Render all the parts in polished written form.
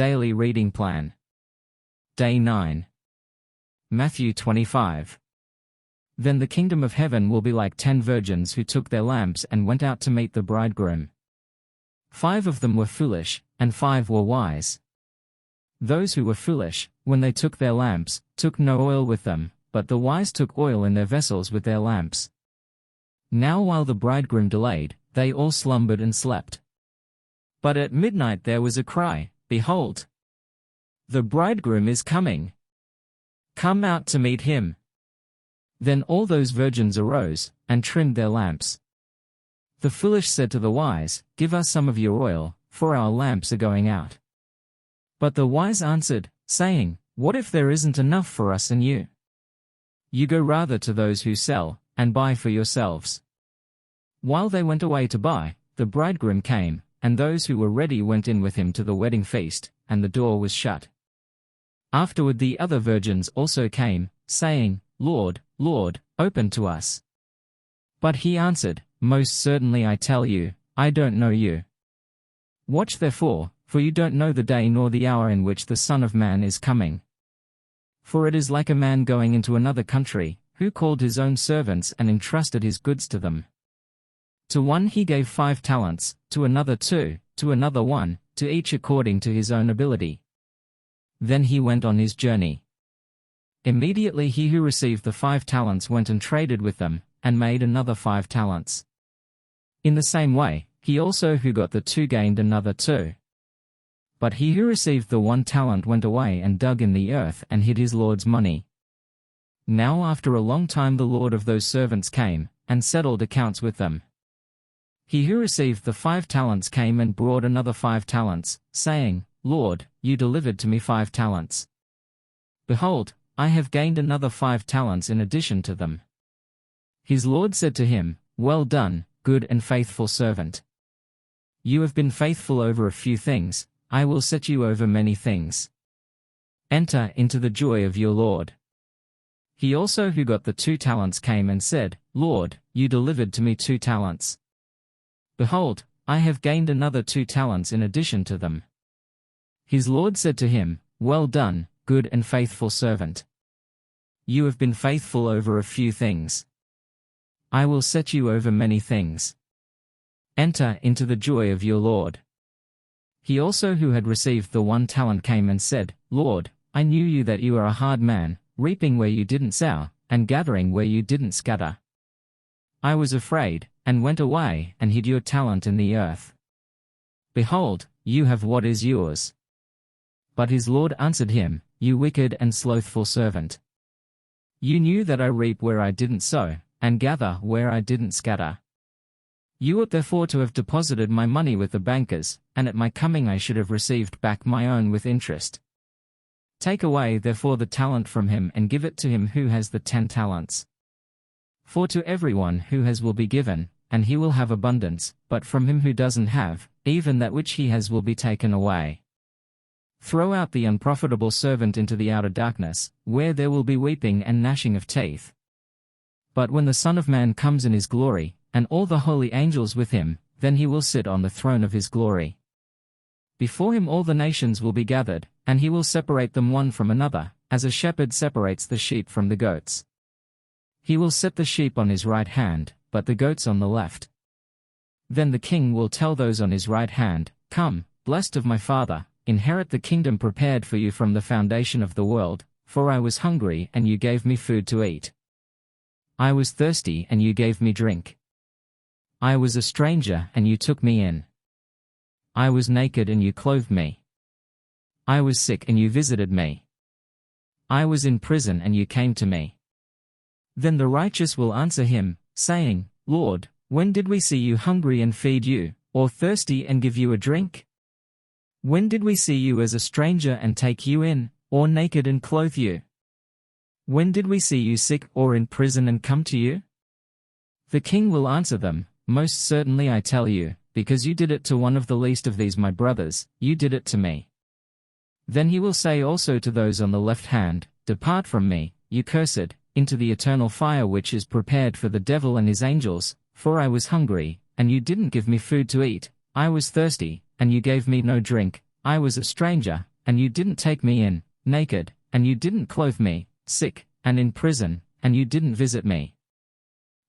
Daily Reading Plan. Day 9. Matthew 25. Then the kingdom of heaven will be like 10 virgins who took their lamps and went out to meet the bridegroom. 5 of them were foolish, and 5 were wise. Those who were foolish, when they took their lamps, took no oil with them, but the wise took oil in their vessels with their lamps. Now while the bridegroom delayed, they all slumbered and slept. But at midnight there was a cry, "Behold! The bridegroom is coming! Come out to meet him!" Then all those virgins arose, and trimmed their lamps. The foolish said to the wise, "Give us some of your oil, for our lamps are going out." But the wise answered, saying, "What if there isn't enough for us and you? You go rather to those who sell, and buy for yourselves." While they went away to buy, the bridegroom came, and those who were ready went in with him to the wedding feast, and the door was shut. Afterward the other virgins also came, saying, "Lord, Lord, open to us." But he answered, "Most certainly I tell you, I don't know you. Watch therefore, for you don't know the day nor the hour in which the Son of Man is coming. For it is like a man going into another country, who called his own servants and entrusted his goods to them. To one he gave 5 talents, to another 2, to another 1, to each according to his own ability. Then he went on his journey. Immediately he who received the 5 talents went and traded with them, and made another 5 talents. In the same way, he also who got the 2 gained another 2. But he who received the 1 talent went away and dug in the earth and hid his Lord's money. Now after a long time the Lord of those servants came, and settled accounts with them. He who received the 5 talents came and brought another 5 talents, saying, "Lord, you delivered to me 5 talents. Behold, I have gained another 5 talents in addition to them." His Lord said to him, "Well done, good and faithful servant. You have been faithful over a few things, I will set you over many things. Enter into the joy of your Lord." He also who got the 2 talents came and said, "Lord, you delivered to me 2 talents. Behold, I have gained another 2 talents in addition to them." His Lord said to him, "Well done, good and faithful servant. You have been faithful over a few things. I will set you over many things. Enter into the joy of your Lord." He also who had received the 1 talent came and said, "Lord, I knew you that you are a hard man, reaping where you didn't sow, and gathering where you didn't scatter. I was afraid, and went away and hid your talent in the earth. Behold, you have what is yours." But his Lord answered him, "You wicked and slothful servant. You knew that I reap where I didn't sow, and gather where I didn't scatter. You ought therefore to have deposited my money with the bankers, and at my coming I should have received back my own with interest. Take away therefore the talent from him and give it to him who has the 10 talents. For to everyone who has will be given, and he will have abundance, but from him who doesn't have, even that which he has will be taken away. Throw out the unprofitable servant into the outer darkness, where there will be weeping and gnashing of teeth. But when the Son of Man comes in his glory, and all the holy angels with him, then he will sit on the throne of his glory. Before him all the nations will be gathered, and he will separate them one from another, as a shepherd separates the sheep from the goats. He will set the sheep on his right hand, but the goats on the left. Then the king will tell those on his right hand, "Come, blessed of my Father, inherit the kingdom prepared for you from the foundation of the world, for I was hungry and you gave me food to eat. I was thirsty and you gave me drink. I was a stranger and you took me in. I was naked and you clothed me. I was sick and you visited me. I was in prison and you came to me." Then the righteous will answer him, saying, "Lord, when did we see you hungry and feed you, or thirsty and give you a drink? When did we see you as a stranger and take you in, or naked and clothe you? When did we see you sick or in prison and come to you?" The king will answer them, "Most certainly I tell you, because you did it to one of the least of these my brothers, you did it to me." Then he will say also to those on the left hand, "Depart from me, you cursed, into the eternal fire which is prepared for the devil and his angels, for I was hungry, and you didn't give me food to eat, I was thirsty, and you gave me no drink, I was a stranger, and you didn't take me in, naked, and you didn't clothe me, sick, and in prison, and you didn't visit me.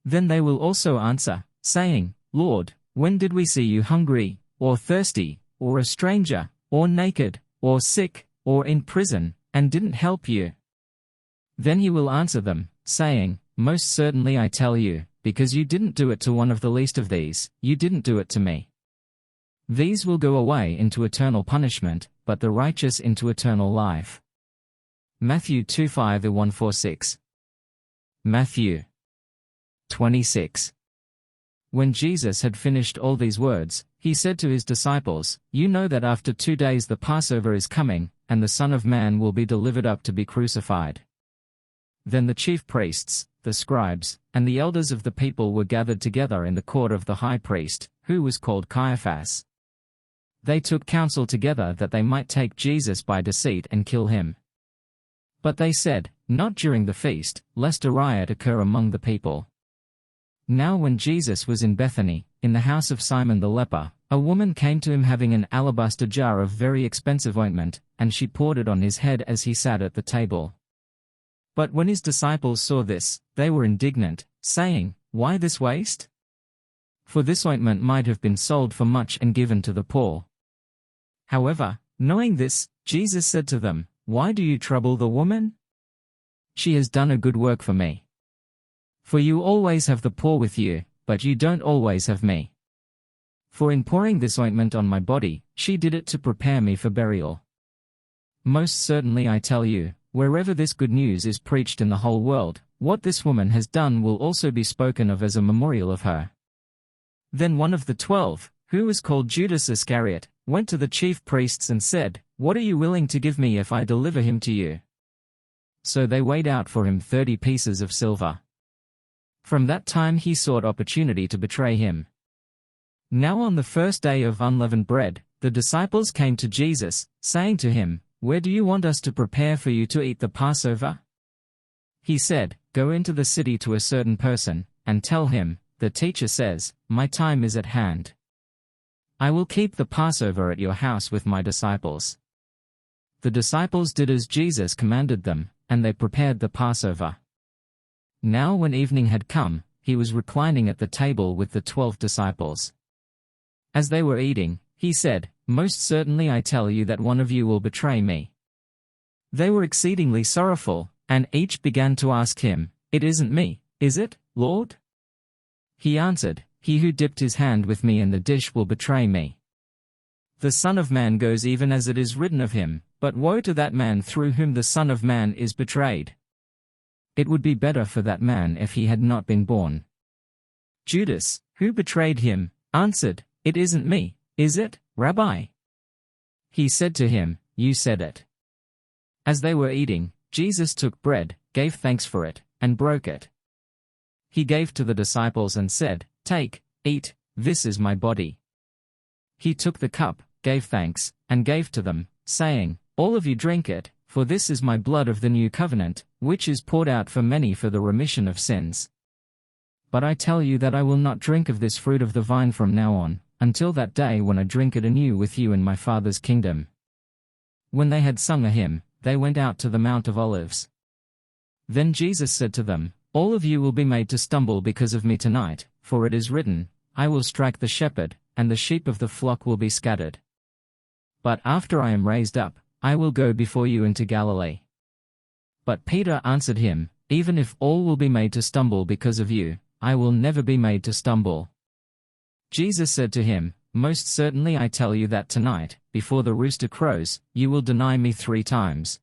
Then they will also answer, saying, Lord, when did we see you hungry, or thirsty, or a stranger, or naked, or sick, or in prison, and didn't help you? Then he will answer them, saying, Most certainly I tell you, because you didn't do it to one of the least of these, you didn't do it to me. These will go away into eternal punishment, but the righteous into eternal life. Matthew 2:5-146. Matthew 26. When Jesus had finished all these words, he said to his disciples, You know that after 2 days the Passover is coming, and the Son of Man will be delivered up to be crucified. Then the chief priests, the scribes, and the elders of the people were gathered together in the court of the high priest, who was called Caiaphas. They took counsel together that they might take Jesus by deceit and kill him. But they said, Not during the feast, lest a riot occur among the people. Now when Jesus was in Bethany, in the house of Simon the leper, a woman came to him having an alabaster jar of very expensive ointment, and she poured it on his head as he sat at the table. But when his disciples saw this, they were indignant, saying, Why this waste? For this ointment might have been sold for much and given to the poor. However, knowing this, Jesus said to them, Why do you trouble the woman? She has done a good work for me. For you always have the poor with you, but you don't always have me. For in pouring this ointment on my body, she did it to prepare me for burial. Most certainly I tell you, wherever this good news is preached in the whole world, what this woman has done will also be spoken of as a memorial of her. Then one of the 12, who was called Judas Iscariot, went to the chief priests and said, What are you willing to give me if I deliver him to you? So they weighed out for him 30 pieces of silver. From that time he sought opportunity to betray him. Now on the first day of unleavened bread, the disciples came to Jesus, saying to him, Where do you want us to prepare for you to eat the Passover? He said, Go into the city to a certain person, and tell him, The teacher says, My time is at hand. I will keep the Passover at your house with my disciples. The disciples did as Jesus commanded them, and they prepared the Passover. Now when evening had come, he was reclining at the table with the 12 disciples. As they were eating, he said, Most certainly I tell you that one of you will betray me. They were exceedingly sorrowful, and each began to ask him, It isn't me, is it, Lord? He answered, He who dipped his hand with me in the dish will betray me. The Son of Man goes even as it is written of him, but woe to that man through whom the Son of Man is betrayed. It would be better for that man if he had not been born. Judas, who betrayed him, answered, It isn't me, is it, Rabbi? He said to him, You said it. As they were eating, Jesus took bread, gave thanks for it, and broke it. He gave to the disciples and said, Take, eat, this is my body. He took the cup, gave thanks, and gave to them, saying, All of you drink it, for this is my blood of the new covenant, which is poured out for many for the remission of sins. But I tell you that I will not drink of this fruit of the vine from now on, until that day when I drink it anew with you in my Father's kingdom. When they had sung a hymn, they went out to the Mount of Olives. Then Jesus said to them, All of you will be made to stumble because of me tonight, for it is written, I will strike the shepherd, and the sheep of the flock will be scattered. But after I am raised up, I will go before you into Galilee. But Peter answered him, Even if all will be made to stumble because of you, I will never be made to stumble. Jesus said to him, Most certainly I tell you that tonight, before the rooster crows, you will deny me 3 times.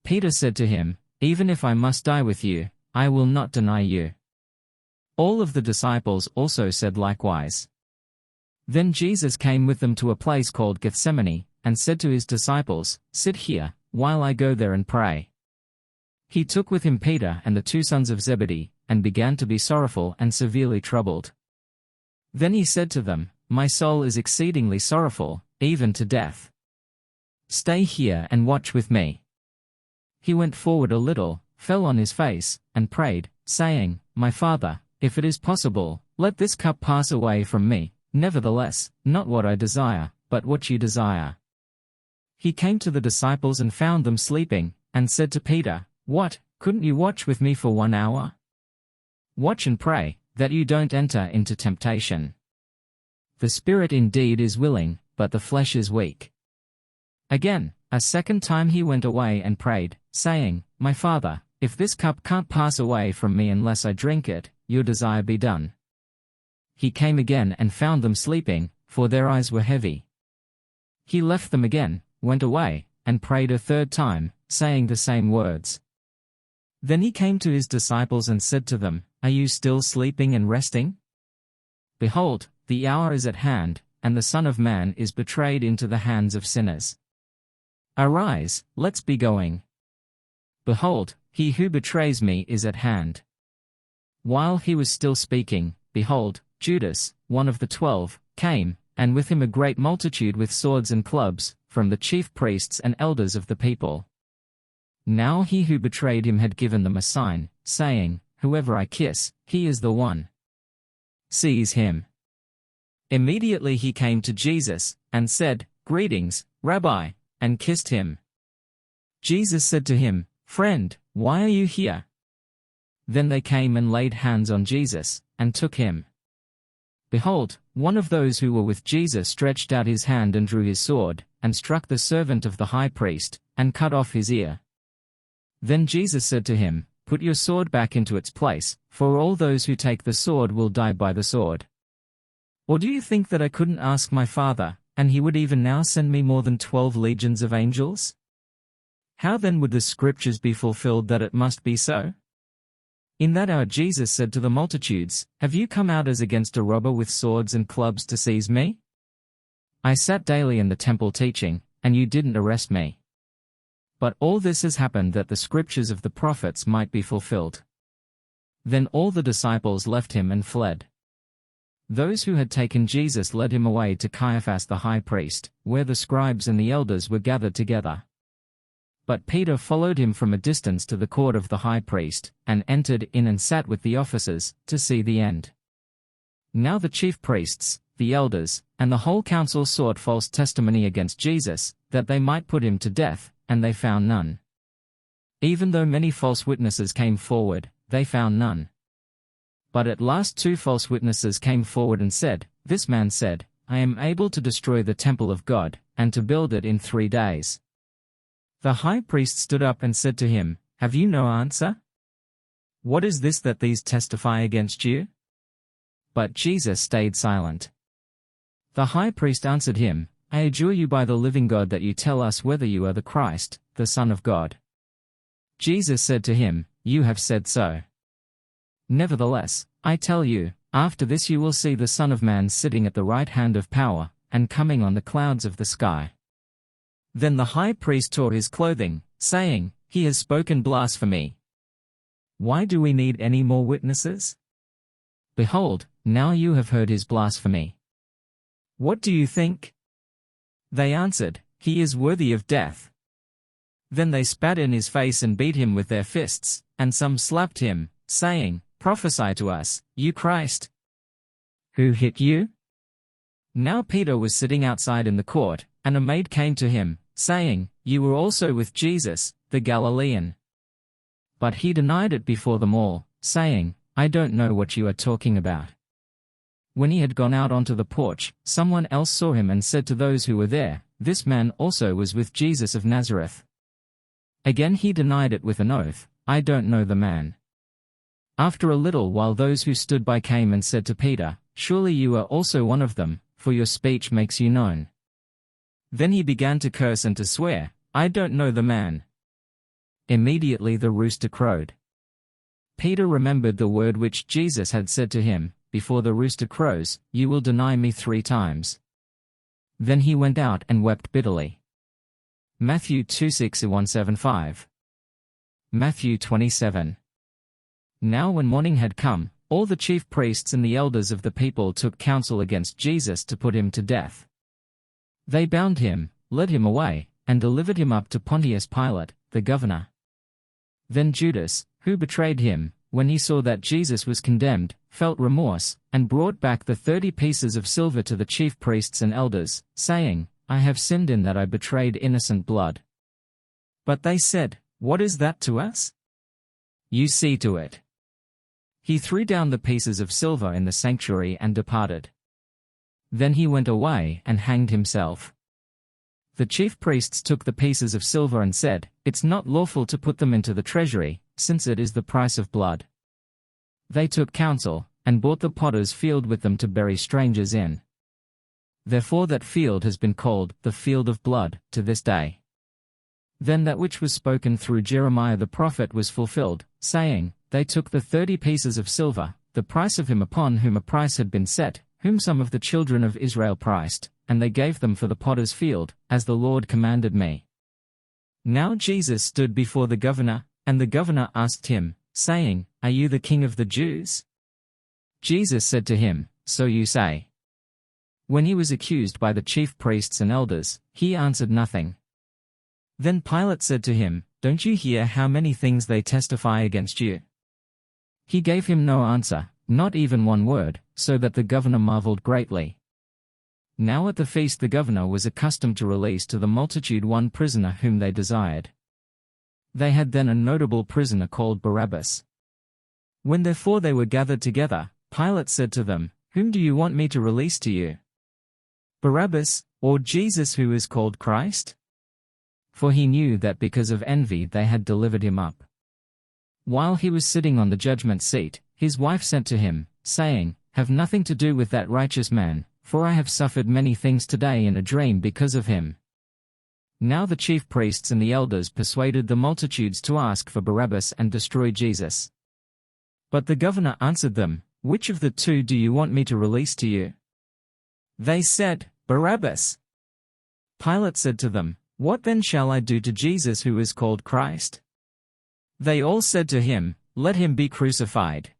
Peter said to him, Even if I must die with you, I will not deny you. All of the disciples also said likewise. Then Jesus came with them to a place called Gethsemane, and said to his disciples, Sit here, while I go there and pray. He took with him Peter and the 2 sons of Zebedee, and began to be sorrowful and severely troubled. Then he said to them, My soul is exceedingly sorrowful, even to death. Stay here and watch with me. He went forward a little, fell on his face, and prayed, saying, My Father, if it is possible, let this cup pass away from me, nevertheless, not what I desire, but what you desire. He came to the disciples and found them sleeping, and said to Peter, "What, couldn't you watch with me for 1 hour? Watch and pray, that you don't enter into temptation. The spirit indeed is willing, but the flesh is weak." Again, a second time he went away and prayed, saying, "My Father, if this cup can't pass away from me unless I drink it, your desire be done." He came again and found them sleeping, for their eyes were heavy. He left them again, went away, and prayed a third time, saying the same words. Then he came to his disciples and said to them, "Are you still sleeping and resting? Behold, the hour is at hand, and the Son of Man is betrayed into the hands of sinners. Arise, let's be going. Behold, he who betrays me is at hand." While he was still speaking, behold, Judas, one of the 12, came, and with him a great multitude with swords and clubs, from the chief priests and elders of the people. Now he who betrayed him had given them a sign, saying, "Whoever I kiss, he is the one. Seize him." Immediately he came to Jesus, and said, "Greetings, Rabbi," and kissed him. Jesus said to him, "Friend, why are you here?" Then they came and laid hands on Jesus, and took him. Behold, one of those who were with Jesus stretched out his hand and drew his sword, and struck the servant of the high priest, and cut off his ear. Then Jesus said to him, "Put your sword back into its place, for all those who take the sword will die by the sword. Or do you think that I couldn't ask my Father, and he would even now send me more than 12 legions of angels? How then would the scriptures be fulfilled that it must be so?" In that hour Jesus said to the multitudes, "Have you come out as against a robber with swords and clubs to seize me? I sat daily in the temple teaching, and you didn't arrest me. But all this has happened that the scriptures of the prophets might be fulfilled." Then all the disciples left him and fled. Those who had taken Jesus led him away to Caiaphas the high priest, where the scribes and the elders were gathered together. But Peter followed him from a distance to the court of the high priest, and entered in and sat with the officers, to see the end. Now the chief priests, the elders, and the whole council sought false testimony against Jesus, that they might put him to death, and they found none. Even though many false witnesses came forward, they found none. But at last 2 false witnesses came forward and said, "This man said, I am able to destroy the temple of God, and to build it in 3 days." The high priest stood up and said to him, "Have you no answer? What is this that these testify against you?" But Jesus stayed silent. The high priest answered him, "I adjure you by the living God that you tell us whether you are the Christ, the Son of God." Jesus said to him, "You have said so. Nevertheless, I tell you, after this you will see the Son of Man sitting at the right hand of power, and coming on the clouds of the sky." Then the high priest tore his clothing, saying, "He has spoken blasphemy. Why do we need any more witnesses? Behold, now you have heard his blasphemy. What do you think?" They answered, "He is worthy of death." Then they spat in his face and beat him with their fists, and some slapped him, saying, "Prophesy to us, you Christ. Who hit you?" Now Peter was sitting outside in the court, and a maid came to him, saying, "You were also with Jesus, the Galilean." But he denied it before them all, saying, "I don't know what you are talking about." When he had gone out onto the porch, someone else saw him and said to those who were there, "This man also was with Jesus of Nazareth." Again he denied it with an oath, "I don't know the man." After a little while those who stood by came and said to Peter, "Surely you are also one of them, for your speech makes you known." Then he began to curse and to swear, "I don't know the man." Immediately the rooster crowed. Peter remembered the word which Jesus had said to him, "Before the rooster crows, you will deny me 3 times." Then he went out and wept bitterly. Matthew 26:175. Matthew 27. Now when morning had come, all the chief priests and the elders of the people took counsel against Jesus to put him to death. They bound him, led him away, and delivered him up to Pontius Pilate, the governor. Then Judas, who betrayed him, when he saw that Jesus was condemned, felt remorse, and brought back the 30 pieces of silver to the chief priests and elders, saying, I have sinned in that I betrayed innocent blood." But they said, "What is that to us? You see to it." He threw down the pieces of silver in the sanctuary and departed. Then he went away and hanged himself. The chief priests took the pieces of silver and said, "It's not lawful to put them into the treasury, since it is the price of blood." They took counsel, and bought the potter's field with them to bury strangers in. Therefore that field has been called the field of blood to this day. Then that which was spoken through Jeremiah the prophet was fulfilled, saying, "They took the 30 pieces of silver, the price of him upon whom a price had been set, whom some of the children of Israel priced, and they gave them for the potter's field, as the Lord commanded me." Now Jesus stood before the governor, and the governor asked him, saying, "Are you the king of the Jews?" Jesus said to him, "So you say." When he was accused by the chief priests and elders, he answered nothing. Then Pilate said to him, "Don't you hear how many things they testify against you?" He gave him no answer, not even one word, so that the governor marveled greatly. Now at the feast the governor was accustomed to release to the multitude one prisoner whom they desired. They had then a notable prisoner called Barabbas. When therefore they were gathered together, Pilate said to them, "Whom do you want me to release to you? Barabbas, or Jesus who is called Christ?" For he knew that because of envy they had delivered him up. While he was sitting on the judgment seat, his wife sent to him, saying, "Have nothing to do with that righteous man, for I have suffered many things today in a dream because of him." Now the chief priests and the elders persuaded the multitudes to ask for Barabbas and destroy Jesus. But the governor answered them, "Which of the two do you want me to release to you?" They said, "Barabbas." Pilate said to them, "What then shall I do to Jesus who is called Christ?" They all said to him, "Let him be crucified."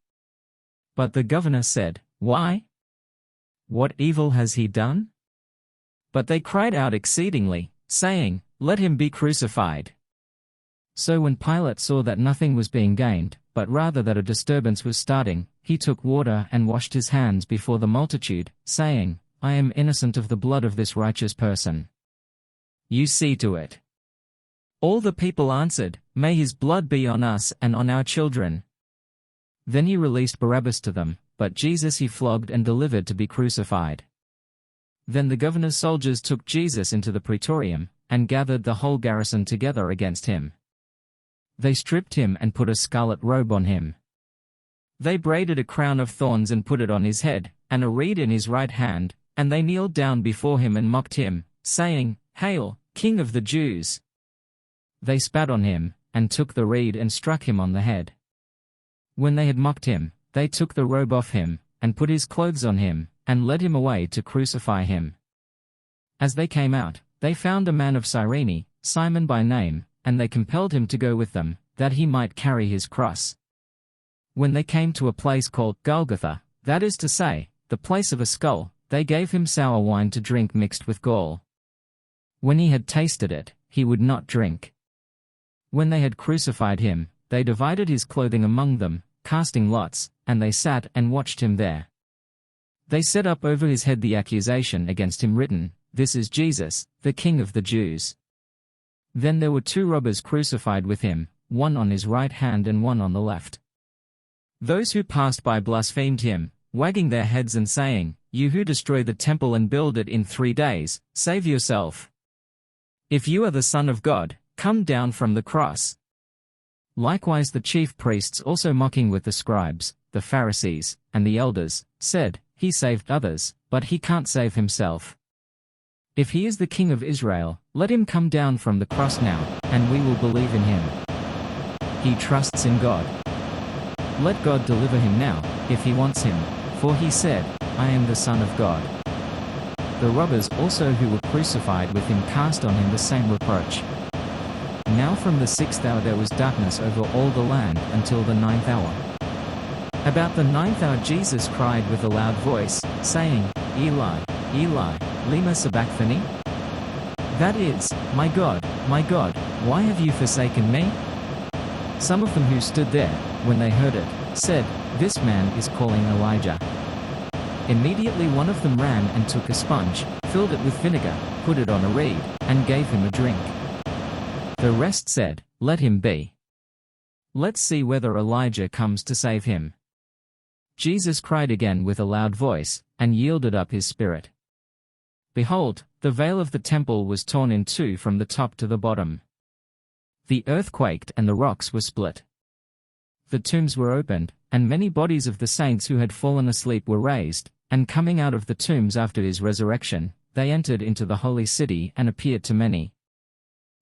But the governor said, "Why? What evil has he done?" But they cried out exceedingly, saying, "Let him be crucified." So when Pilate saw that nothing was being gained, but rather that a disturbance was starting, he took water and washed his hands before the multitude, saying, "I am innocent of the blood of this righteous person. You see to it." All the people answered, "May his blood be on us and on our children." Then he released Barabbas to them, but Jesus he flogged and delivered to be crucified. Then the governor's soldiers took Jesus into the praetorium, and gathered the whole garrison together against him. They stripped him and put a scarlet robe on him. They braided a crown of thorns and put it on his head, and a reed in his right hand, and they kneeled down before him and mocked him, saying, "Hail, King of the Jews!" They spat on him, and took the reed and struck him on the head. When they had mocked him, they took the robe off him, and put his clothes on him, and led him away to crucify him. As they came out, they found a man of Cyrene, Simon by name, and they compelled him to go with them, that he might carry his cross. When they came to a place called Golgotha, that is to say, the place of a skull, they gave him sour wine to drink mixed with gall. When he had tasted it, he would not drink. When they had crucified him, they divided his clothing among them, casting lots, and they sat and watched him there. They set up over his head the accusation against him written, "This is Jesus, the King of the Jews." Then there were 2 robbers crucified with him, one on his right hand and one on the left. Those who passed by blasphemed him, wagging their heads and saying, "You who destroy the temple and build it in 3 days, save yourself. If you are the Son of God, come down from the cross." Likewise the chief priests also mocking with the scribes, the Pharisees, and the elders, said, "He saved others, but he can't save himself. If he is the King of Israel, let him come down from the cross now, and we will believe in him. He trusts in God. Let God deliver him now, if he wants him, for he said, 'I am the Son of God.'" The robbers also who were crucified with him cast on him the same reproach. Now from the 6th hour there was darkness over all the land until the 9th hour. About the 9th hour Jesus cried with a loud voice, saying, "Eli, Eli, lema sabachthani?" That is, my God, why have you forsaken me?" Some of them who stood there, when they heard it, said, "This man is calling Elijah." Immediately one of them ran and took a sponge, filled it with vinegar, put it on a reed, and gave him a drink. The rest said, "Let him be. Let's see whether Elijah comes to save him." Jesus cried again with a loud voice, and yielded up his spirit. Behold, the veil of the temple was torn in two from the top to the bottom. The earth quaked and the rocks were split. The tombs were opened, and many bodies of the saints who had fallen asleep were raised, and coming out of the tombs after his resurrection, they entered into the holy city and appeared to many.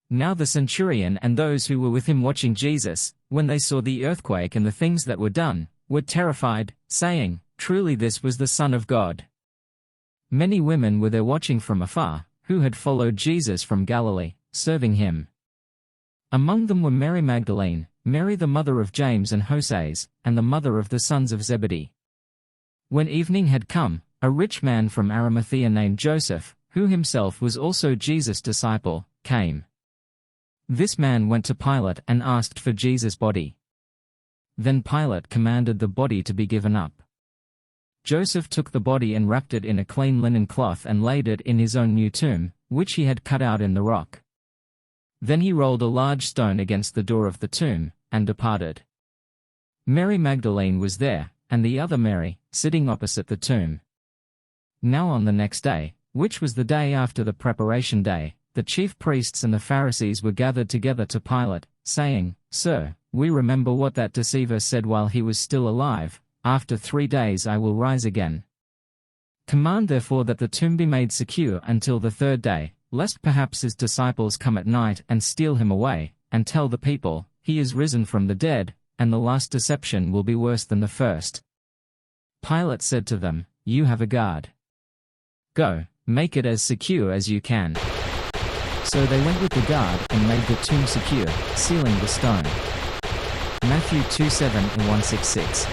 Now the centurion and those who were with him watching Jesus, when they saw the earthquake and the things that were done, were terrified, saying, "Truly this was the Son of God." Many women were there watching from afar, who had followed Jesus from Galilee, serving him. Among them were Mary Magdalene, Mary the mother of James and Joses, and the mother of the sons of Zebedee. When evening had come, a rich man from Arimathea named Joseph, who himself was also Jesus' disciple, came. This man went to Pilate and asked for Jesus' body. Then Pilate commanded the body to be given up. Joseph took the body and wrapped it in a clean linen cloth and laid it in his own new tomb, which he had cut out in the rock. Then he rolled a large stone against the door of the tomb, and departed. Mary Magdalene was there, and the other Mary, sitting opposite the tomb. Now on the next day, which was the day after the preparation day, the chief priests and the Pharisees were gathered together to Pilate, saying, "Sir, we remember what that deceiver said while he was still alive, 'After 3 days I will rise again.' Command therefore that the tomb be made secure until the 3rd day, lest perhaps his disciples come at night and steal him away, and tell the people, 'He is risen from the dead,' and the last deception will be worse than the first." Pilate said to them, "You have a guard. Go, make it as secure as you can." So they went with the guard and made the tomb secure, sealing the stone. Matthew 27:166.